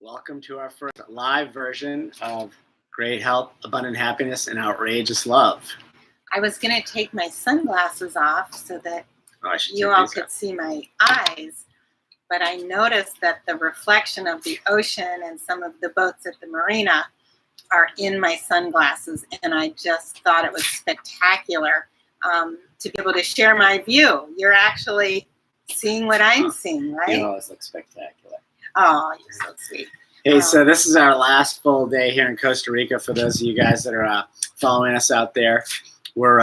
Welcome to our first live version of Great Health, Abundant Happiness, and Outrageous Love. I was going to take my sunglasses off so that you all could see my eyes, but I noticed that the reflection of the ocean and some of the boats at the marina are in my sunglasses, and I just thought it was spectacular to be able to share my view. You're actually seeing what I'm seeing, right? You always look spectacular. Oh, you're so sweet. Hey, so this is our last full day here in Costa Rica. For those of you guys that are following us out there, we're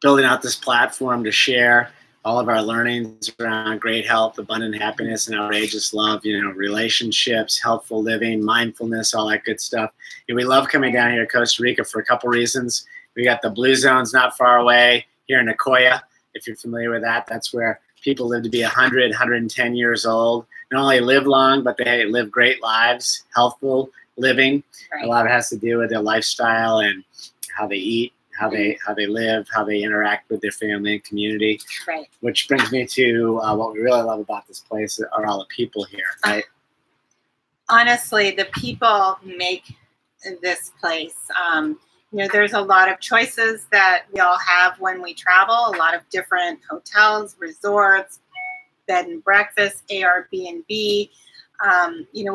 building out this platform to share all of our learnings around great health, abundant happiness, and outrageous love, relationships, healthful living, mindfulness, all that good stuff. And we love coming down here to Costa Rica for a couple reasons. We got the blue zones not far away here in Nicoya. If you're familiar with that, that's where people live to be 100, 110 years old. Not only live long, but they live great lives, healthful living. Right. A lot of it has to do with their lifestyle and how they eat, how they live, how they interact with their family and community. Right. Which brings me to what we really love about this place are all the people here, right? Honestly, the people make this place. There's a lot of choices that we all have when we travel, a lot of different hotels, resorts, bed and breakfast, Airbnb. We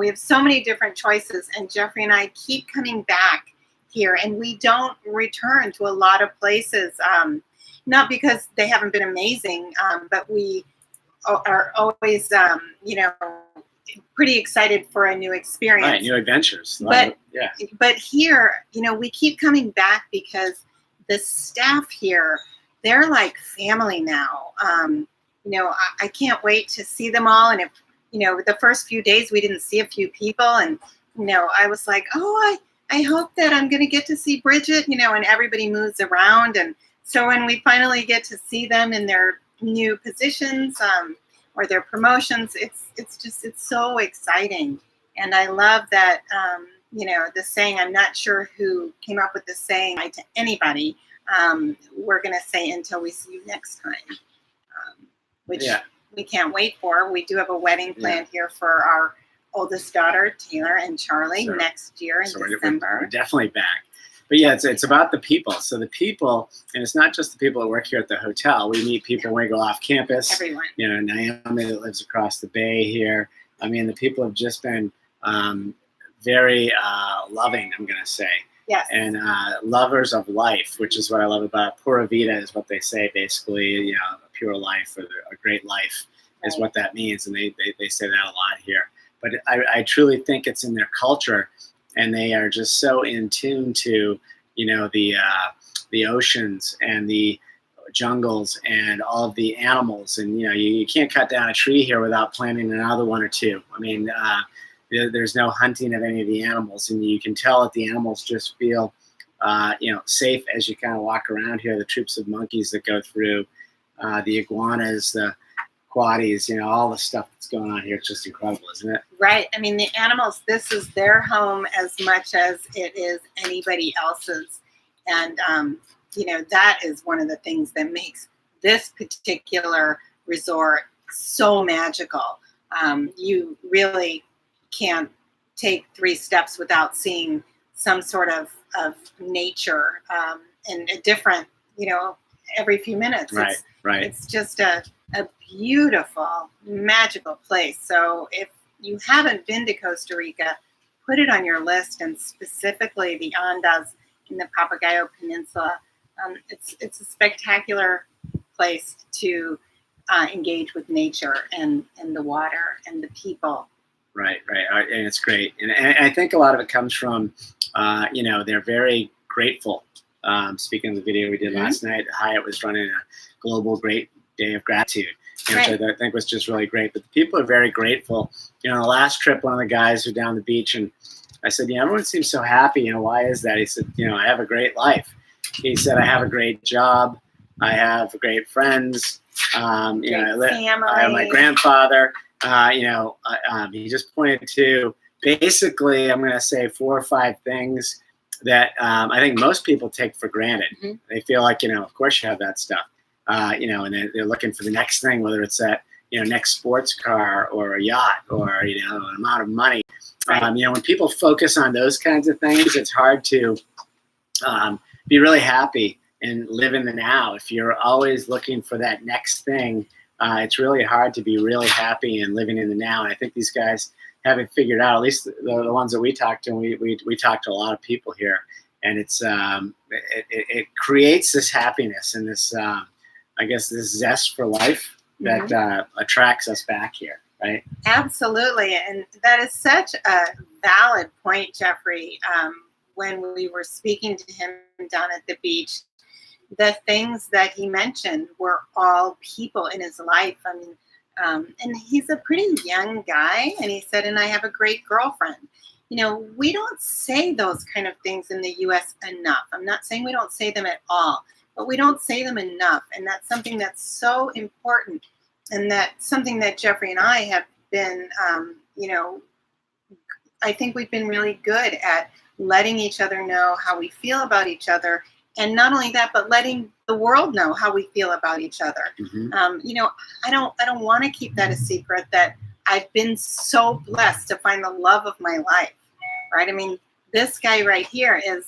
have so many different choices, and Jeffrey and I keep coming back here, and we don't return to a lot of places, not because they haven't been amazing, but we are always, pretty excited for a new experience. Right, new adventures. But here, we keep coming back because the staff here, they're like family now. I can't wait to see them all. And if, the first few days we didn't see a few people, and, I was like, I hope that I'm going to get to see Bridget, and everybody moves around. And so when we finally get to see them in their new positions, or their promotions, it's so exciting. And I love that, the saying, I'm not sure who came up with the saying to anybody, we're going to say until we see you next time, which we can't wait for. We do have a wedding planned here for our oldest daughter, Taylor and Charlie, next year in December. We're definitely back. But yeah, it's about the people. So the people, and it's not just the people that work here at the hotel. We meet people when we go off campus. Everyone. Naomi that lives across the bay here. I mean, the people have just been very loving, I'm going to say. Yes. And lovers of life, which is what I love about Pura Vida is what they say, basically, a pure life or a great life is what that means. And they say that a lot here. But I truly think it's in their culture. And they are just so in tune to, the oceans and the jungles and all of the animals. And, you can't cut down a tree here without planting another one or two. I mean, there's no hunting of any of the animals. And you can tell that the animals just feel, safe as you kind of walk around here. The troops of monkeys that go through, the iguanas, the quaddies, all the stuff that's going on here. It's just incredible, isn't it? Right. I mean, the animals, this is their home as much as it is anybody else's. And, that is one of the things that makes this particular resort so magical. You really can't take 3 steps without seeing some sort of nature and a different, every few minutes. Right. It's just a beautiful, magical place. So if you haven't been to Costa Rica, put it on your list, and specifically the Andes in the Papagayo Peninsula. It's a spectacular place to engage with nature and the water and the people. Right. And it's great. And I think a lot of it comes from, they're very grateful. Speaking of the video we did last night, Hyatt was running a global great day of gratitude, which I think was just really great. But the people are very grateful. On the last trip, one of the guys was down the beach, and I said, everyone seems so happy. Why is that? He said, I have a great life. He said, I have a great job. I have great friends. I have my grandfather. He just pointed to basically, I'm going to say 4 or 5 things that I think most people take for granted. They feel like, of course you have that stuff. And they're looking for the next thing, whether it's that, next sports car or a yacht or, an amount of money. Right. When people focus on those kinds of things, it's hard to be really happy and live in the now. If you're always looking for that next thing, it's really hard to be really happy and living in the now. And I think these guys haven't figured out, at least the ones that we talked to, and we talked to a lot of people here, and it's it creates this happiness and this I guess this zest for life that attracts us back here, right? Absolutely, and that is such a valid point, Jeffrey. When we were speaking to him down at the beach, the things that he mentioned were all people in his life. I mean, and he's a pretty young guy, and he said, and I have a great girlfriend. We don't say those kind of things in the U.S. enough. I'm not saying we don't say them at all, but we don't say them enough. And that's something that's so important. And that's something that Jeffrey and I have been, I think we've been really good at letting each other know how we feel about each other. And not only that, but letting the world know how we feel about each other. Mm-hmm. I don't want to keep that a secret that I've been so blessed to find the love of my life, right? I mean, this guy right here is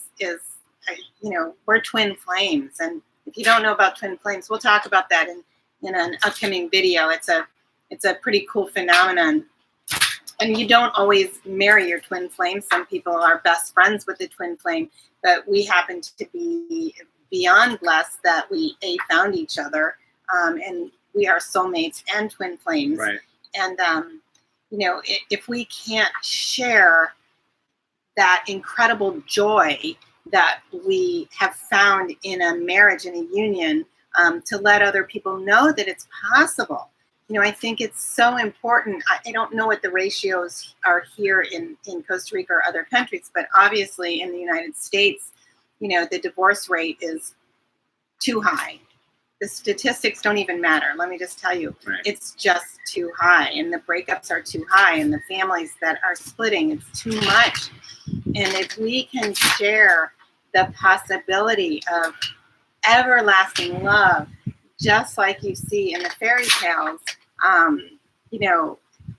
we're twin flames. And if you don't know about twin flames, we'll talk about that in an upcoming video. It's a pretty cool phenomenon. And you don't always marry your twin flame. Some people are best friends with the twin flame, but we happen to be beyond blessed that we found each other, and we are soulmates and twin flames. Right. And if we can't share that incredible joy that we have found in a marriage and a union, to let other people know that it's possible. I think it's so important. I don't know what the ratios are here in Costa Rica or other countries, but obviously in the United States, the divorce rate is too high. The statistics don't even matter. Let me just tell you, right. It's just too high, and the breakups are too high, and the families that are splitting, it's too much. And if we can share the possibility of everlasting love, just like you see in the fairy tales,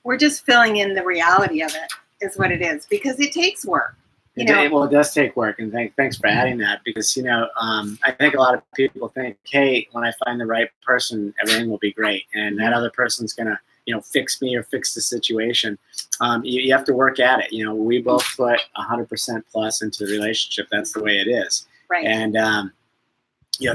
we're just filling in the reality of it, is what it is, because it takes work. Well, it does take work, and thanks for adding that, because I think a lot of people think, hey, when I find the right person, everything will be great, and that other person's gonna fix me or fix the situation. You have to work at it. We both put 100% plus into the relationship. That's the way it is. Right. And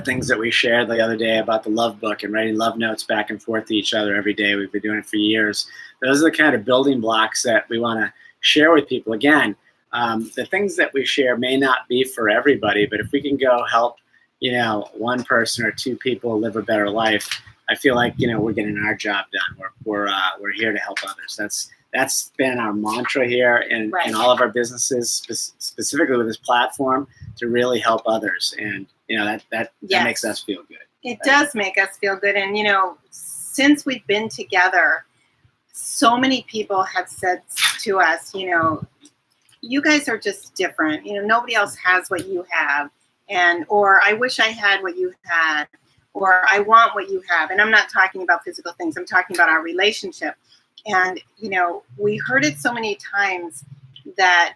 things that we shared the other day about the love book and writing love notes back and forth to each other every day. We've been doing it for years. Those are the kind of building blocks that we want to share with people. Again, the things that we share may not be for everybody, but if we can go help, one person or two people live a better life, I feel like, we're getting our job done. We're here to help others. That's been our mantra here in all of our businesses, specifically with this platform, to really help others. And, that makes us feel good. It does make us feel good. And, since we've been together, so many people have said to us, you guys are just different. Nobody else has what you have. Or I wish I had what you had, or I want what you have. And I'm not talking about physical things. I'm talking about our relationship. And, we heard it so many times that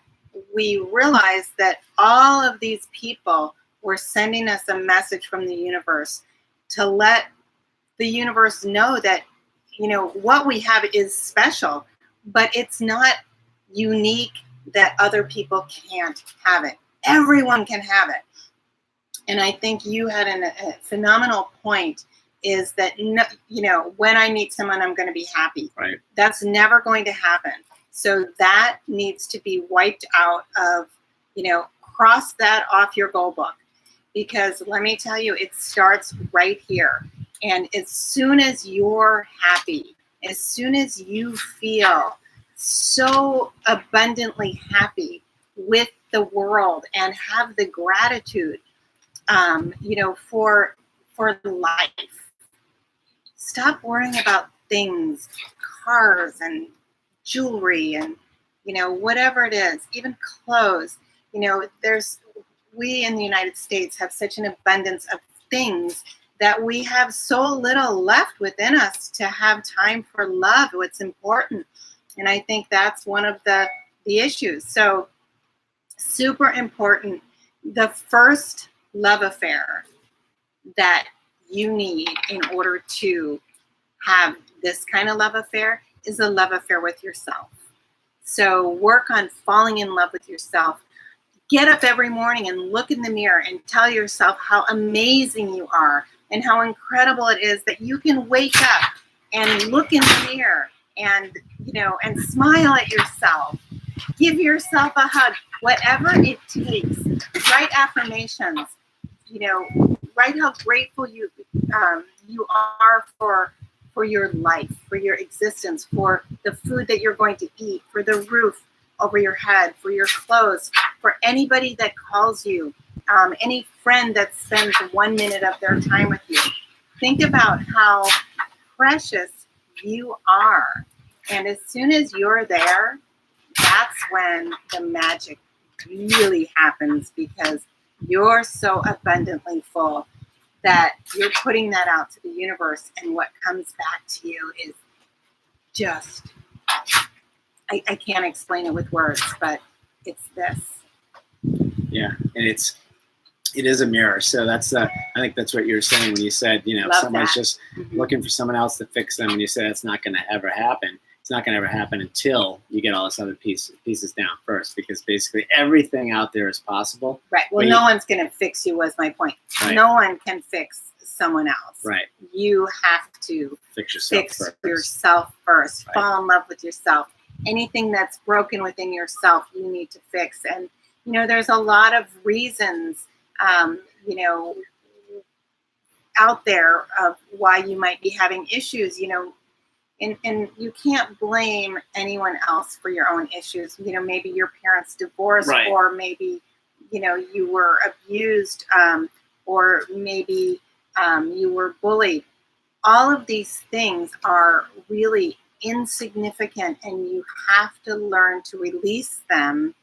we realized that all of these people were sending us a message from the universe to let the universe know that, what we have is special, but it's not unique that other people can't have it. Everyone can have it. And I think you had a phenomenal point, is that, when I meet someone, I'm going to be happy. Right. That's never going to happen. So that needs to be wiped out of, cross that off your goal book. Because let me tell you, it starts right here. And as soon as you're happy, as soon as you feel so abundantly happy with the world and have the gratitude, for life, stop worrying about things, cars and jewelry and, whatever it is, even clothes. We in the United States have such an abundance of things that we have so little left within us to have time for love, what's important. And I think that's one of the issues. So super important. The first love affair that you need in order to have this kind of love affair is a love affair with yourself. So work on falling in love with yourself. Get up every morning and look in the mirror and tell yourself how amazing you are and how incredible it is that you can wake up and look in the mirror and, and smile at yourself. Give yourself a hug, whatever it takes. Write affirmations. Write how grateful you are for your life, for your existence, for the food that you're going to eat, for the roof over your head, for your clothes, for anybody that calls you, any friend that spends 1 minute of their time with you. Think about how precious you are. And as soon as you're there, that's when the magic really happens, because you're so abundantly full that you're putting that out to the universe, and what comes back to you is just, I can't explain it with words, but it's this. Yeah, and it is a mirror. So I think that's what you were saying when you said, Love someone's that. just looking for someone else to fix them, and you said it's not going to ever happen. It's not going to ever happen until you get all this other pieces down first, because basically everything out there is possible. Right. Well, no one's going to fix you, was my point. Right. No one can fix someone else. Right. You have to fix yourself first. Right. Fall in love with yourself. Anything that's broken within yourself, you need to fix. And, there's a lot of reasons, out there of why you might be having issues, and you can't blame anyone else for your own issues. Maybe your parents divorced, Right. or maybe, you were abused, or maybe you were bullied. All of these things are really insignificant, and you have to learn to release them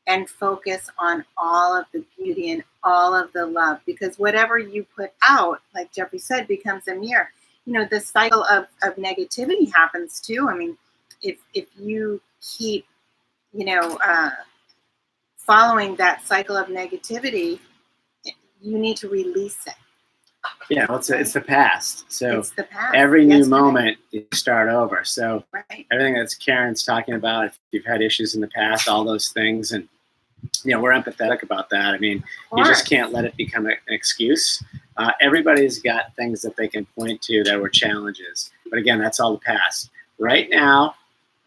and focus on all of the beauty and all of the love, because whatever you put out, like Jeffrey said, becomes a mirror. The cycle of negativity happens too. I mean, if you keep, following that cycle of negativity, you need to release it. Yeah, well, it's the past. So it's the past. Every new Yesterday. moment, you start over. So Right. everything that's Karen's talking about, if you've had issues in the past, all those things, and we're empathetic about that. I mean, you just can't let it become an excuse. Everybody's got things that they can point to that were challenges. But again, that's all the past. Right now,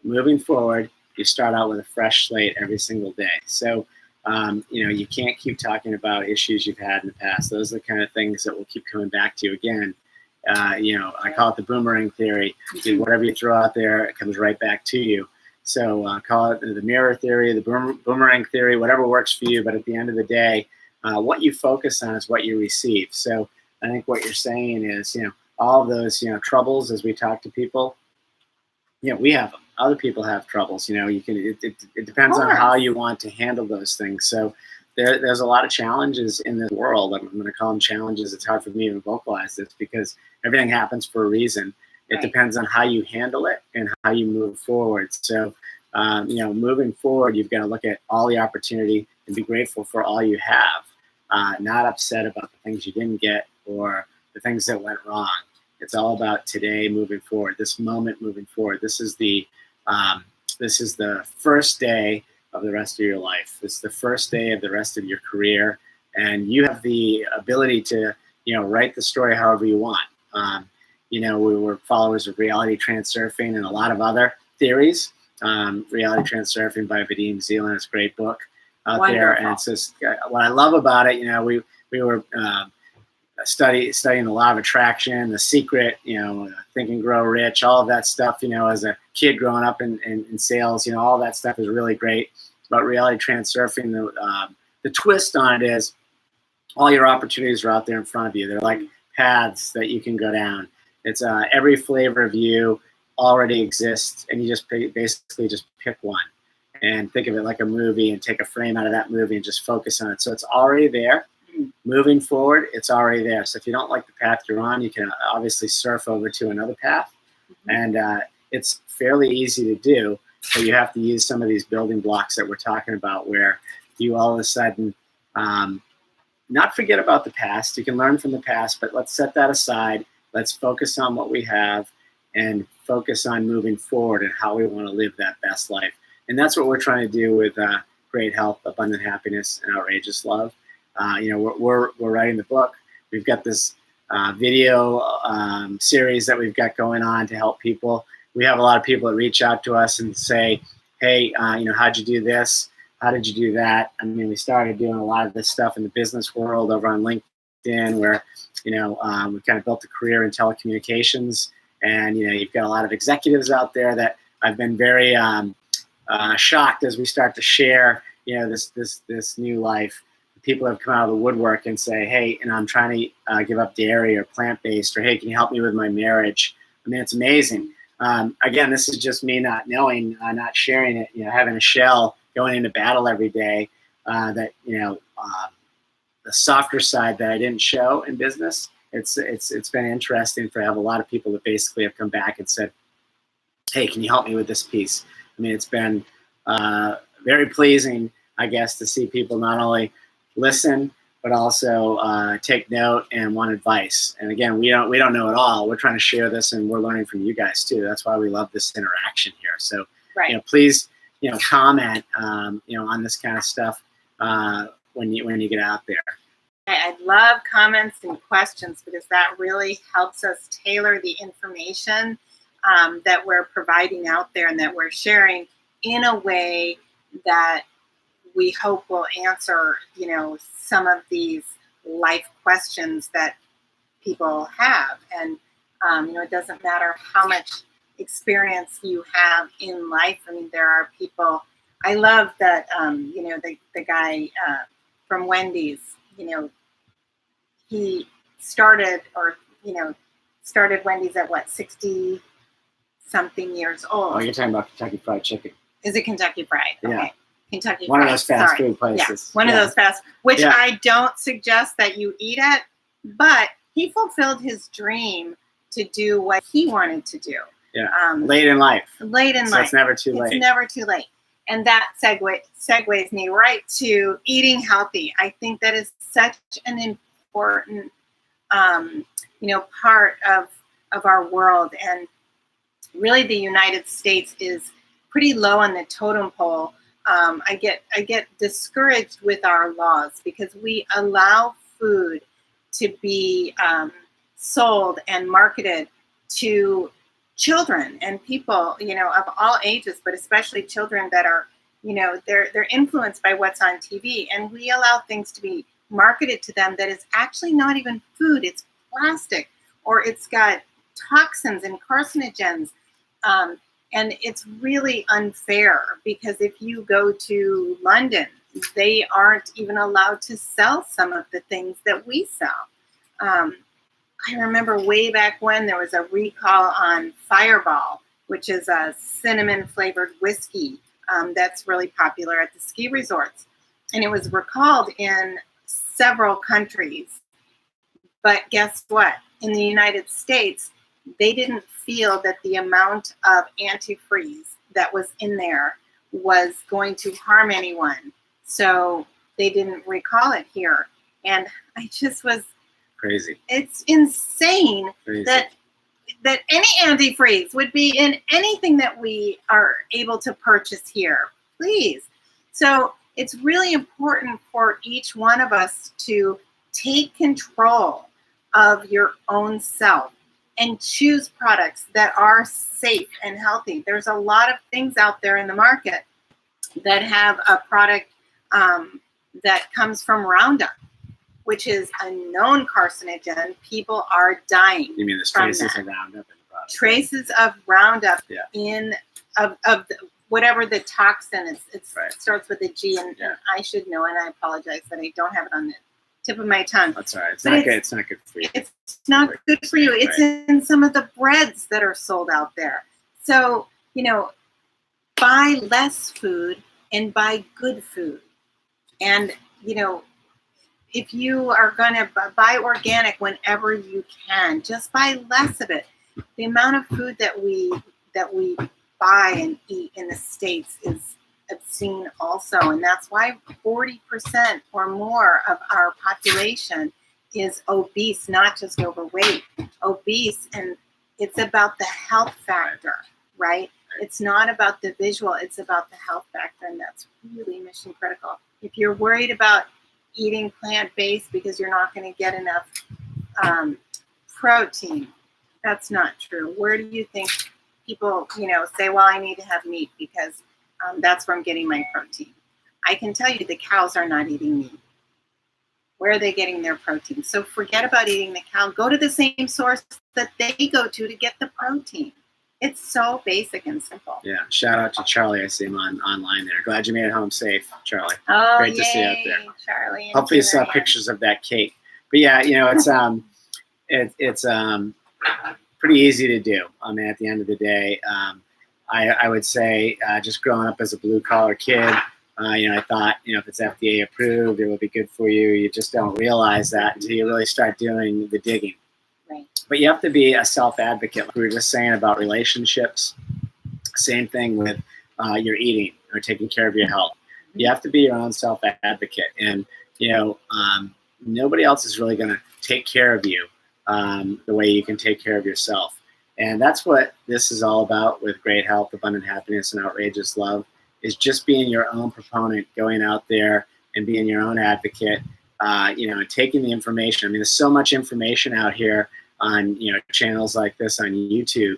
moving forward, you start out with a fresh slate every single day. So, you can't keep talking about issues you've had in the past. Those are the kind of things that will keep coming back to you again. I call it the boomerang theory. Whatever you throw out there, it comes right back to you. So call it the mirror theory, the boomerang theory, whatever works for you. But at the end of the day, what you focus on is what you receive. So I think what you're saying is, all of those, troubles as we talk to people, we have them. Other people have troubles. It depends on how you want to handle those things. So there's a lot of challenges in this world. I'm going to call them challenges. It's hard for me to vocalize this because everything happens for a reason. It depends on how you handle it and how you move forward. So, moving forward, you've got to look at all the opportunity and be grateful for all you have, not upset about the things you didn't get or the things that went wrong. It's all about today, moving forward, this moment, moving forward. This is the first day of the rest of your life. This is the first day of the rest of your career, and you have the ability to, write the story however you want. We were followers of reality transurfing and a lot of other theories. Reality Transurfing by Vadim Zeland. It's a great book out there. And it's just what I love about it. We were studying the law of attraction, The Secret, Think and Grow Rich, all of that stuff. As a kid growing up in sales, all that stuff is really great. But reality transurfing, the twist on it is all your opportunities are out there in front of you. They're like paths that you can go down. It's every flavor of you already exists, and you just basically just pick one and think of it like a movie and take a frame out of that movie and just focus on it. So it's already there. moving forward, it's already there. So if you don't like the path you're on, you can obviously surf over to another path. And it's fairly easy to do, but you have to use some of these building blocks that we're talking about, where you all of a sudden not forget about the past. You can learn from the past, but let's set that aside. Let's focus on what we have and focus on moving forward and how we want to live that best life. And that's what we're trying to do with Great Health, Abundant Happiness, and Outrageous Love. We're writing the book. We've got this video series that we've got going on to help people. We have a lot of people that reach out to us and say, hey, how'd you do this? How did you do that? I mean, we started doing a lot of this stuff in the business world over on LinkedIn, where, we kind of built a career in telecommunications. And, you've got a lot of executives out there that I've been very shocked as we start to share, this new life. People have come out of the woodwork and say, hey, I'm trying to give up dairy or plant-based, or hey, can you help me with my marriage? I mean, it's amazing. Again, this is just me not knowing, not sharing it, having a shell, going into battle every day, that, the softer side that I didn't show in business. It's been interesting to have a lot of people that basically have come back and said, hey, can you help me with this piece? I mean, it's been very pleasing, I guess, to see people not only listen, but also take note and want advice. And again, we don't know it all. We're trying to share this, and we're learning from you guys too. That's why we love this interaction here. So, please, comment, on this kind of stuff when you get out there. I love comments and questions, because that really helps us tailor the information that we're providing out there and that we're sharing in a way that we hope will answer, some of these life questions that people have. And, it doesn't matter how much experience you have in life. I mean, there are people, I love that, the guy from Wendy's, he started Wendy's at what, 60 something years old. Oh, you're talking about Kentucky Fried Chicken. Is it Kentucky Fried? Yeah. Okay. Kentucky One Fried. of those fast food places. Yeah. One of those fast, which I don't suggest that you eat at, but he fulfilled his dream to do what he wanted to do. Yeah. Late in life. Late in life. It's never too late. It's never too late. And that segues me right to eating healthy. I think that is such an important, part of our world. And really, the United States is pretty low on the totem pole. I get discouraged with our laws, because we allow food to be sold and marketed to children and people, of all ages, but especially children that are, they're influenced by what's on TV, and we allow things to be marketed to them that is actually not even food. It's plastic, or it's got toxins and carcinogens. And it's really unfair, because if you go to London, they aren't even allowed to sell some of the things that we sell. I remember way back when there was a recall on Fireball, which is a cinnamon flavored whiskey that's really popular at the ski resorts. And it was recalled in several countries. But guess what? In the United States, they didn't feel that the amount of antifreeze that was in there was going to harm anyone. So they didn't recall it here. And I just was crazy. It's insane that any antifreeze would be in anything that we are able to purchase here. Please. So it's really important for each one of us to take control of your own self and choose products that are safe and healthy. There's a lot of things out there in the market that have a product that comes from Roundup, which is a known carcinogen. People are dying. You mean the traces of Roundup in the product? Traces of Roundup in whatever the toxin is. It starts with a G, and I should know, and I apologize that I don't have it on the tip of my tongue. That's all right. It's not good. It's not good for you. It's not good for you. It's in some of the breads that are sold out there. So, buy less food and buy good food. And, if you are going to buy organic whenever you can, just buy less of it. The amount of food that we buy and eat in the States is obscene also, and that's why 40% or more of our population is obese, not just overweight, obese. And it's about the health factor, right? It's not about the visual, it's about the health factor, and that's really mission critical. If you're worried about eating plant-based because you're not going to get enough protein, that's not true. Where do you think people, say, well, I need to have meat because that's where I'm getting my protein? I can tell you the cows are not eating meat. Where are they getting their protein? So forget about eating the cow. Go to the same source that they go to get the protein. It's so basic and simple. Yeah. Shout out to Charlie. I see him online there. Glad you made it home safe, Charlie. Oh, great to see you out there, Charlie. Hopefully you saw pictures of that cake. But yeah, it's pretty easy to do. I mean, at the end of the day, I would say just growing up as a blue collar kid, I thought, if it's FDA approved, it will be good for you. You just don't realize that until you really start doing the digging. Right. But you have to be a self-advocate. Like we were just saying about relationships. Same thing with your eating or taking care of your health. You have to be your own self-advocate. And, nobody else is really going to take care of you the way you can take care of yourself. And that's what this is all about with Great Health, Abundant Happiness, and Outrageous Love, is just being your own proponent, going out there and being your own advocate, and taking the information. I mean, there's so much information out here on, channels like this on YouTube.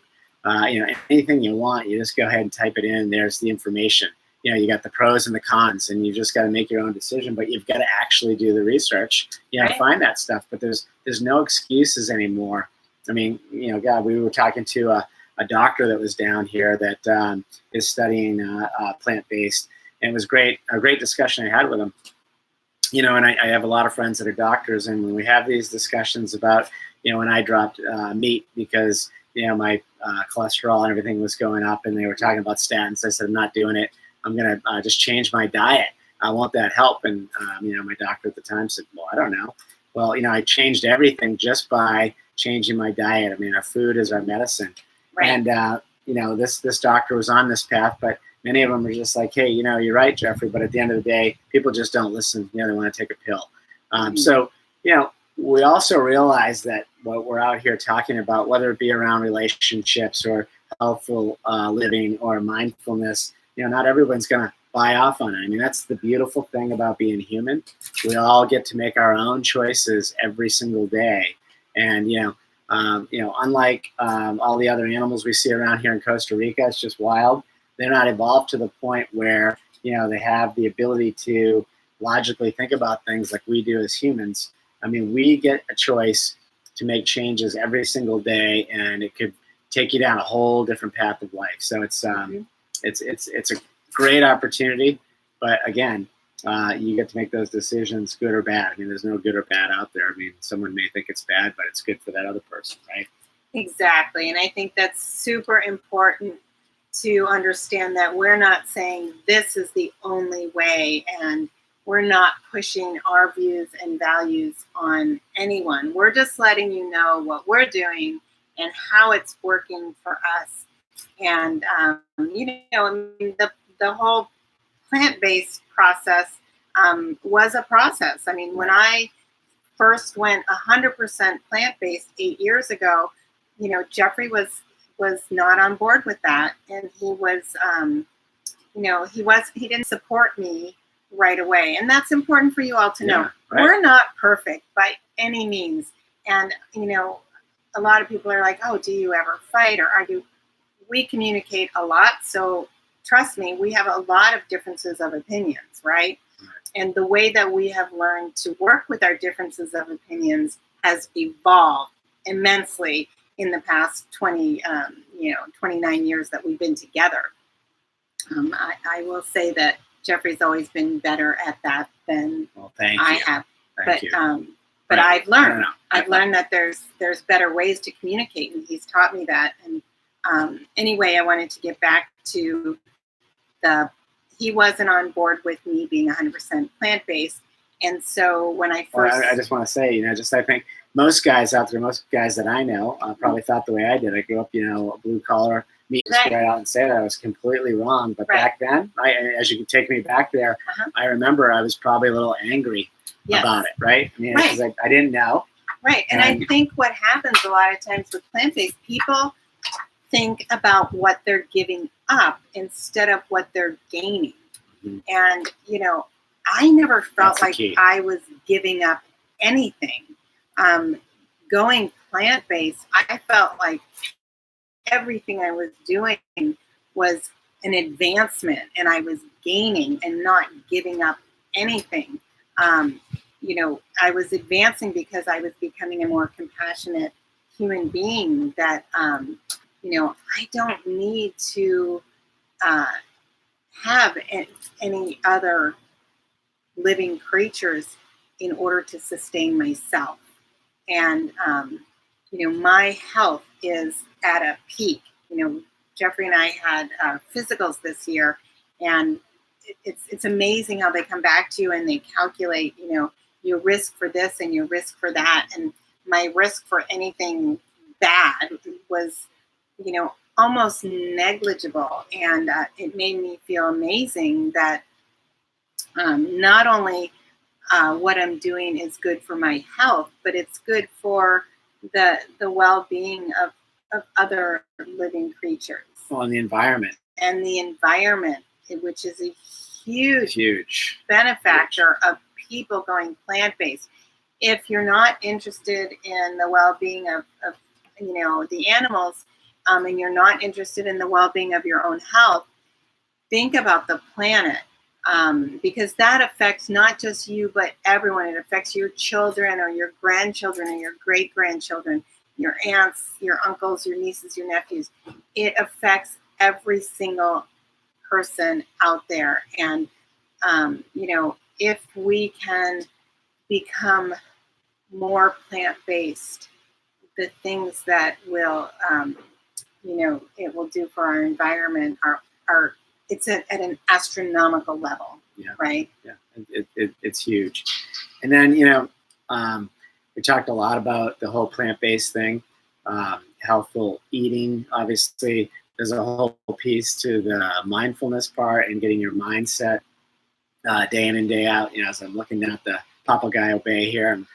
Anything you want, you just go ahead and type it in. There's the information. You got the pros and the cons, and you just got to make your own decision. But you've got to actually do the research, Right. find that stuff. But there's no excuses anymore. I mean, God, we were talking to a doctor that was down here that is studying plant-based, and it was a great discussion I had with him. And I have a lot of friends that are doctors, and when we have these discussions about, when I dropped meat because my cholesterol and everything was going up, and they were talking about statins, I said, I'm not doing it. I'm going to just change my diet. I want that help. And, my doctor at the time said, well, I don't know. Well, I changed everything just by changing my diet. I mean, our food is our medicine. Right. And, this doctor was on this path, but many of them are just like, hey, you're right, Jeffrey. But at the end of the day, people just don't listen. They want to take a pill. So, we also realize that what we're out here talking about, whether it be around relationships or healthful living or mindfulness, not everyone's going to buy off on it. I mean, that's the beautiful thing about being human. We all get to make our own choices every single day. And, unlike all the other animals we see around here in Costa Rica, it's just wild. They're not evolved to the point where, they have the ability to logically think about things like we do as humans. I mean, we get a choice to make changes every single day, and it could take you down a whole different path of life. So it's a great opportunity, but again, you get to make those decisions, good or bad. I mean, there's no good or bad out there. I mean, someone may think it's bad, but it's good for that other person, right? Exactly. And I think that's super important to understand, that we're not saying this is the only way, and we're not pushing our views and values on anyone. We're just letting you know what we're doing and how it's working for us. And, the whole plant-based process was a process. I mean, when I first went 100% plant-based 8 years ago, Jeffrey was not on board with that, and he didn't support me right away. And that's important for you all to know. Right. We're not perfect by any means. And, a lot of people are like, oh, do you ever fight or argue? We communicate a lot. So trust me, we have a lot of differences of opinions, right? And the way that we have learned to work with our differences of opinions has evolved immensely in the past 29 years that we've been together. I will say that Jeffrey's always been better at that than I have. Thank you. But Right. I've learned. No. I've learned that there's better ways to communicate, and he's taught me that. And anyway, I wanted to get back to he wasn't on board with me being 100% plant-based, And so when I Well, first, I just want to say, I think most guys out there, most guys that I know, probably thought the way I did. I grew up, a blue collar. Me just Right. right out and say that I was completely wrong. But Right. back then, as you can take me back there, Uh-huh. I remember I was probably a little angry Yes. about it, right? I mean, Right. because I didn't know. Right. And I think what happens a lot of times with plant-based, people think about what they're giving up instead of what they're gaining. Mhm. And, I never felt That's the like key. I was giving up anything. Going plant-based, I felt like everything I was doing was an advancement, and I was gaining and not giving up anything. I was advancing because I was becoming a more compassionate human being that, I don't need to have any other living creatures in order to sustain myself. And, my health is at a peak. Jeffrey and I had physicals this year, and it's amazing how they come back to you and they calculate, your risk for this and your risk for that. And my risk for anything bad was, almost negligible. And it made me feel amazing that not only what I'm doing is good for my health, but it's good for the well-being of other living creatures. Well, in the environment. And the environment, which is a huge benefactor of people going plant-based. If you're not interested in the well-being of the animals, and you're not interested in the well-being of your own health, think about the planet. Because that affects not just you, but everyone. It affects your children or your grandchildren or your great-grandchildren, your aunts, your uncles, your nieces, your nephews. It affects every single person out there. And, if we can become more plant-based, the things that will, it will do for our environment are it's at an astronomical level, right? Yeah, it's huge. And then, we talked a lot about the whole plant-based thing, healthful eating. Obviously, there's a whole piece to the mindfulness part and getting your mindset day in and day out. As I'm looking down at the Papagayo Bay here, and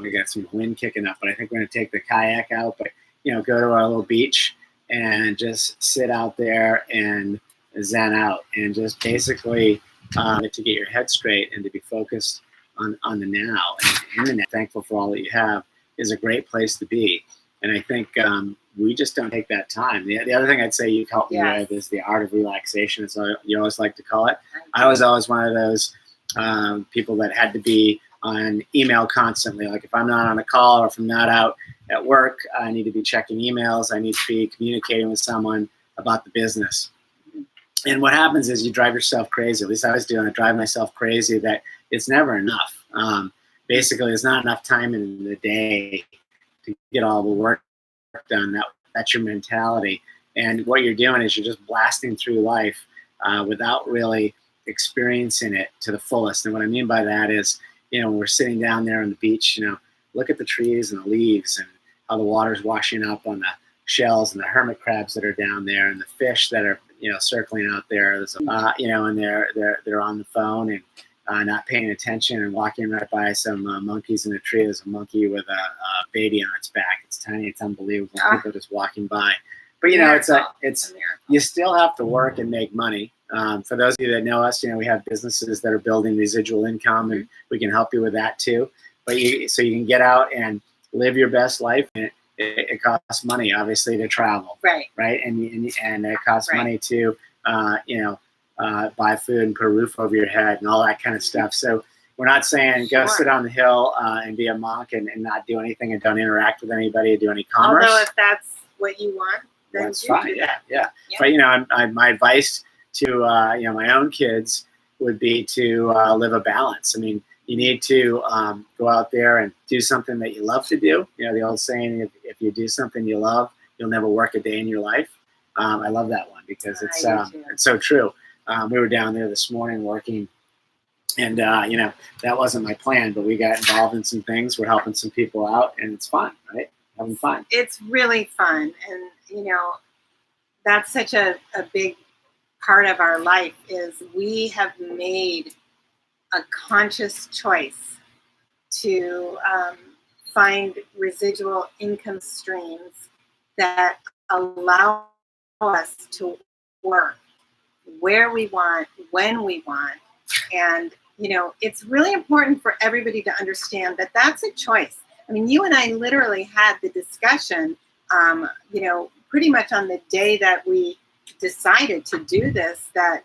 we got some wind kicking up, but I think we're going to take the kayak out, but, go to our little beach and just sit out there and zen out and just basically to get your head straight and to be focused on the now and in the now. Thankful for all that you have is a great place to be. And I think we just don't take that time. The other thing I'd say you've helped me with is the art of relaxation, as you always like to call it. I was always one of those people that had to be on email constantly. Like if I'm not on a call or if I'm not out at work, I need to be checking emails. I need to be communicating with someone about the business. And what happens is you drive yourself crazy. At least I was doing it, drive myself crazy that it's never enough. Basically, there's not enough time in the day to get all the work done. That's your mentality. And what you're doing is you're just blasting through life without really experiencing it to the fullest. And what I mean by that is, when we're sitting down there on the beach, look at the trees and the leaves and how the water's washing up on the shells and the hermit crabs that are down there and the fish that are circling out there. There's and they're on the phone and not paying attention and walking right by some monkeys in a tree. There's a monkey with a baby on its back. It's tiny. It's unbelievable. People just walking by. But it's you still have to work and make money. For those of you that know us, we have businesses that are building residual income, and we can help you with that too. But so you can get out and live your best life. And it costs money, obviously, to travel. Right. And it costs money to, buy food and put a roof over your head and all that kind of stuff. So we're not saying go sit on the hill and be a monk and not do anything and don't interact with anybody or do any commerce. Although if that's what you want, then that's fine. Yeah. But my advice to my own kids would be to live a balance. I mean, you need to go out there and do something that you love to do. The old saying, if you do something you love, you'll never work a day in your life. I love that one because it's so true. We were down there this morning working And that wasn't my plan, but we got involved in some things. We're helping some people out, and it's fun, right? Having fun. It's really fun. And, that's such a big part of our life is we have made a conscious choice to find residual income streams that allow us to work where we want, when we want. And, it's really important for everybody to understand that that's a choice. I mean, you and I literally had the discussion, pretty much on the day that we decided to do this, that,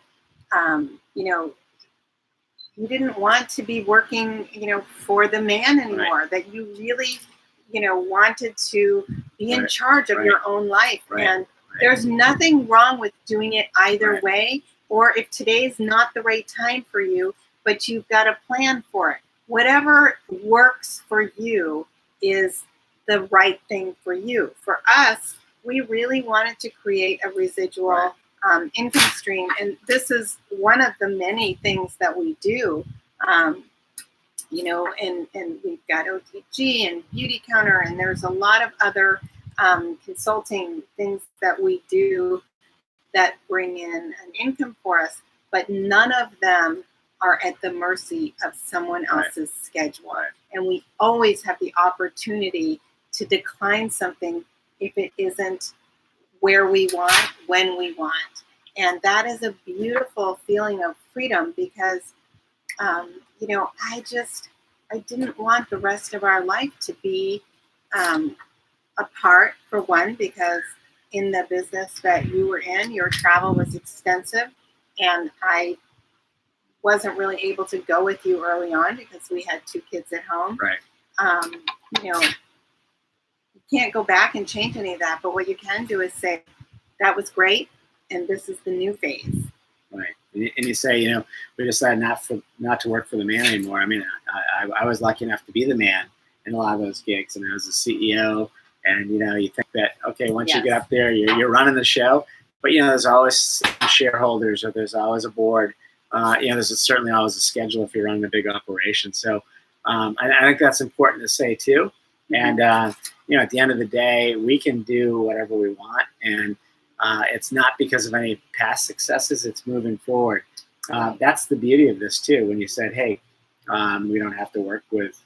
you didn't want to be working, for the man anymore, Right. that you really, wanted to be in Right. charge of Right. your own life. Right. And Right. there's nothing wrong with doing it either Right. way, or if today's not the right time for you, but you've got a plan for it. Whatever works for you is the right thing for you. For us, we really wanted to create a residual Right. income stream. And this is one of the many things that we do. And we've got OTG and Beauty Counter, and there's a lot of other consulting things that we do that bring in an income for us, but none of them are at the mercy of someone Right. else's schedule. Right. And we always have the opportunity to decline something if it isn't where we want, when we want. And that is a beautiful feeling of freedom because, I didn't want the rest of our life to be apart, for one, because in the business that you were in, your travel was extensive. And I wasn't really able to go with you early on because we had 2 kids at home. Right. Um, you can't go back and change any of that. But what you can do is say, that was great, and this is the new phase. Right. And you say, we decided not to work for the man anymore. I mean, I was lucky enough to be the man in a lot of those gigs, and I was a CEO. And you think that, okay, once you Yes. get up there, you're running the show. But there's always shareholders, or there's always a board. There's certainly always a schedule if you're running a big operation. So I think that's important to say too. And at the end of the day, we can do whatever we want, and it's not because of any past successes. It's moving forward. That's the beauty of this too. When you said, hey, we don't have to work with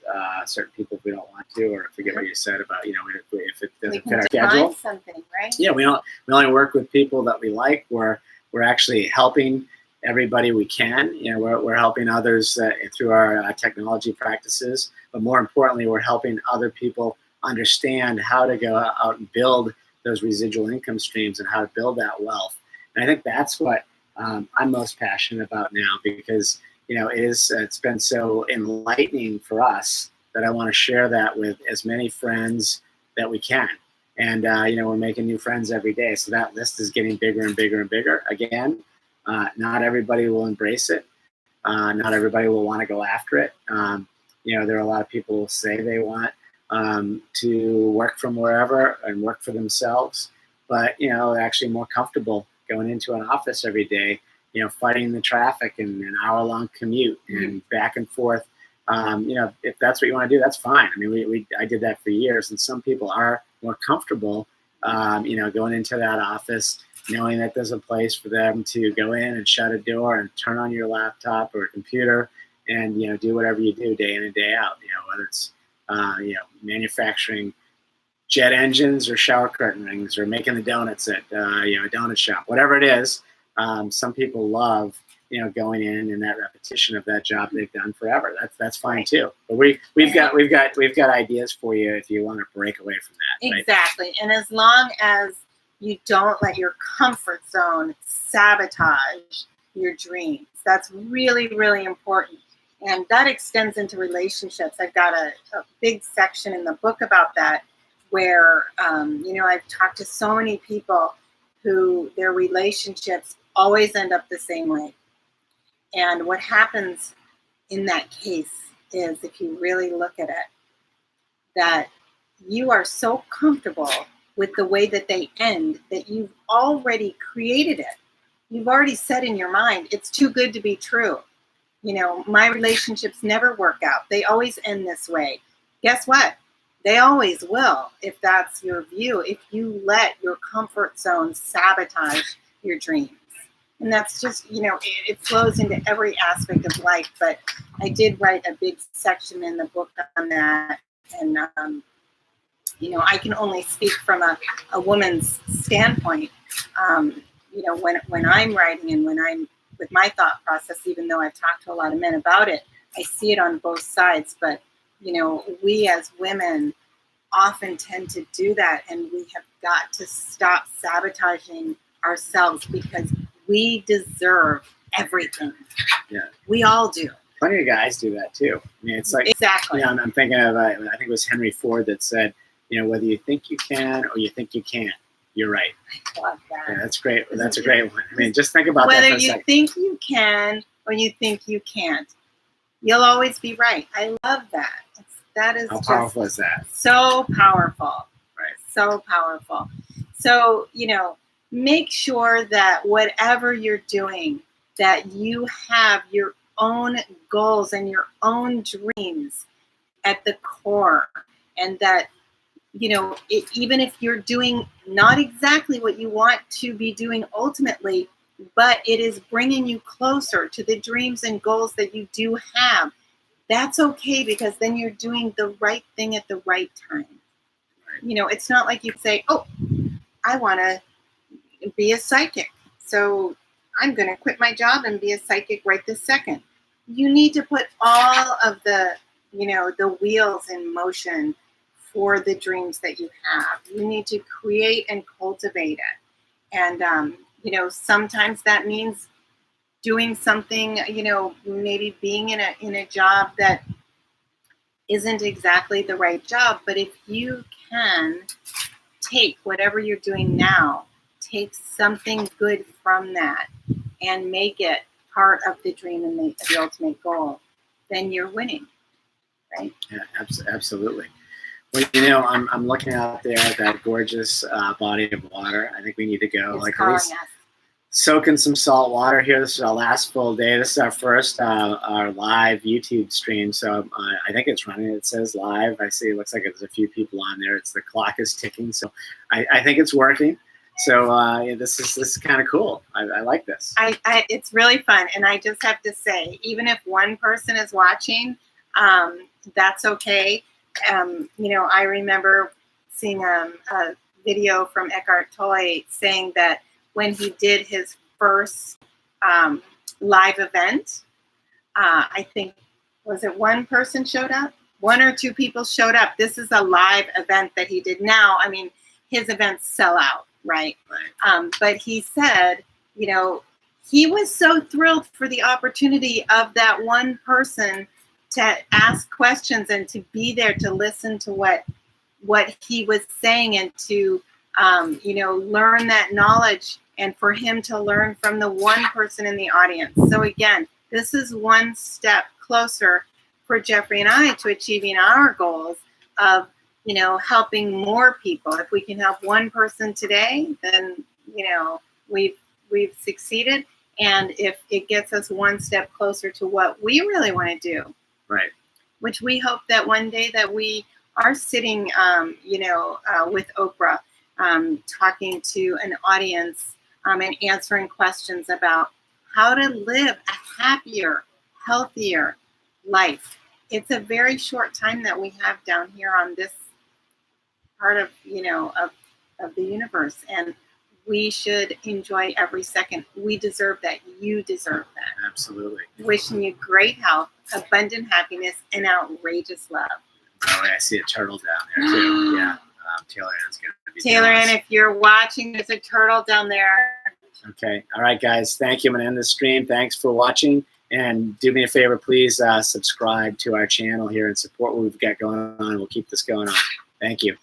certain people if we don't want to, or I forget what you said about, if it doesn't fit our schedule. Something, right? Yeah, we only work with people that we like. We're actually helping everybody we can. We're helping others through our technology practices, but more importantly, we're helping other people understand how to go out and build those residual income streams and how to build that wealth. And I think that's what I'm most passionate about now, because it's been so enlightening for us that I want to share that with as many friends that we can. And we're making new friends every day, so that list is getting bigger and bigger and bigger. Again, not everybody will embrace it. Not everybody will want to go after it. There are a lot of people who say they want to work from wherever and work for themselves, but they're actually more comfortable going into an office every day, fighting the traffic and an hour-long commute and back and forth. If that's what you want to do, that's fine. I mean, I did that for years, and some people are more comfortable, going into that office, knowing that there's a place for them to go in and shut a door and turn on your laptop or computer and, do whatever you do day in and day out, whether it's, manufacturing jet engines or shower curtain rings or making the donuts at, a donut shop, whatever it is. Some people love, going in that repetition of that job they've done forever. That's fine too. But we've got ideas for you if you want to break away from that. Right? Exactly. And as long as you don't let your comfort zone sabotage your dreams, that's really, really important. And that extends into relationships. I've got a big section in the book about that, where I've talked to so many people who their relationships always end up the same way. And what happens in that case is, if you really look at it, that you are so comfortable with the way that they end that you've already created it. You've already said in your mind, it's too good to be true. You know, my relationships never work out. They always end this way. Guess what? They always will, if that's your view, if you let your comfort zone sabotage your dreams. And that's just, you know, it flows into every aspect of life. But I did write a big section in the book on that. And, you know, I can only speak from a woman's standpoint. You know, when I'm writing and when I'm with my thought process, even though I've talked to a lot of men about it, I see it on both sides. But, you know, we as women often tend to do that, and we have got to stop sabotaging ourselves because we deserve everything. Yeah. We all do. Plenty of guys do that too. I mean, it's like, exactly. You know, I'm thinking of, I think it was Henry Ford that said, you know, whether you think you can or you think you can't, you're right. I love that. Yeah, that's great. That's a great one. I mean, just think about that whether for a you second. think you can or you think you can't, you'll always be right. I love that. That is How powerful is that? So powerful. Right. So powerful. So, you know, make sure that whatever you're doing, that you have your own goals and your own dreams at the core, and that, you know, even if you're doing not exactly what you want to be doing ultimately, but it is bringing you closer to the dreams and goals that you do have, that's okay, because then you're doing the right thing at the right time. You know, it's not like you say, oh, I want to be a psychic, so I'm going to quit my job and be a psychic right this second. You need to put all of the, you know, the wheels in motion for the dreams that you have. You need to create and cultivate it. And, you know, sometimes that means doing something, you know, maybe being in a job that isn't exactly the right job. But if you can take whatever you're doing now, take something good from that and make it part of the dream and the ultimate goal, then you're winning, right? Yeah, absolutely. Well, you know, I'm looking out there at that gorgeous body of water. I think we need to go. It's like calling at least us. soak in some salt water here. This is our last full day. This is our first our live YouTube stream. So I think it's running. It says live. I see. It looks like there's a few people on there. It's the clock is ticking. So I think it's working. So yeah, this is kind of cool. I like this. It's really fun, and I just have to say, even if one person is watching, that's okay. You know, I remember seeing a video from Eckhart Tolle saying that when he did his first live event, I think, was it one person showed up? One or two people showed up. This is a live event that he did. Now, I mean, his events sell out, right? But he said, you know, he was so thrilled for the opportunity of that one person to ask questions and to be there to listen to what he was saying, and to you know, learn that knowledge, and for him to learn from the one person in the audience. So again, this is one step closer for Jeffrey and I to achieving our goals of, you know, helping more people. If we can help one person today, then, you know, we've succeeded. And if it gets us one step closer to what we really want to do, right, which we hope that one day that we are sitting, you know, with Oprah, talking to an audience and answering questions about how to live a happier, healthier life. It's a very short time that we have down here on this part of, you know, of the universe, and we should enjoy every second. We deserve that. You deserve that. Absolutely. Wishing you great health, abundant happiness, and outrageous love. Oh, I see a turtle down there too. Yeah, Taylor Ann's gonna be Taylor Ann, if you're watching, there's a turtle down there. Okay. All right, guys. Thank you. I'm going to end the stream. Thanks for watching. And do me a favor, please subscribe to our channel here and support what we've got going on. We'll keep this going on. Thank you.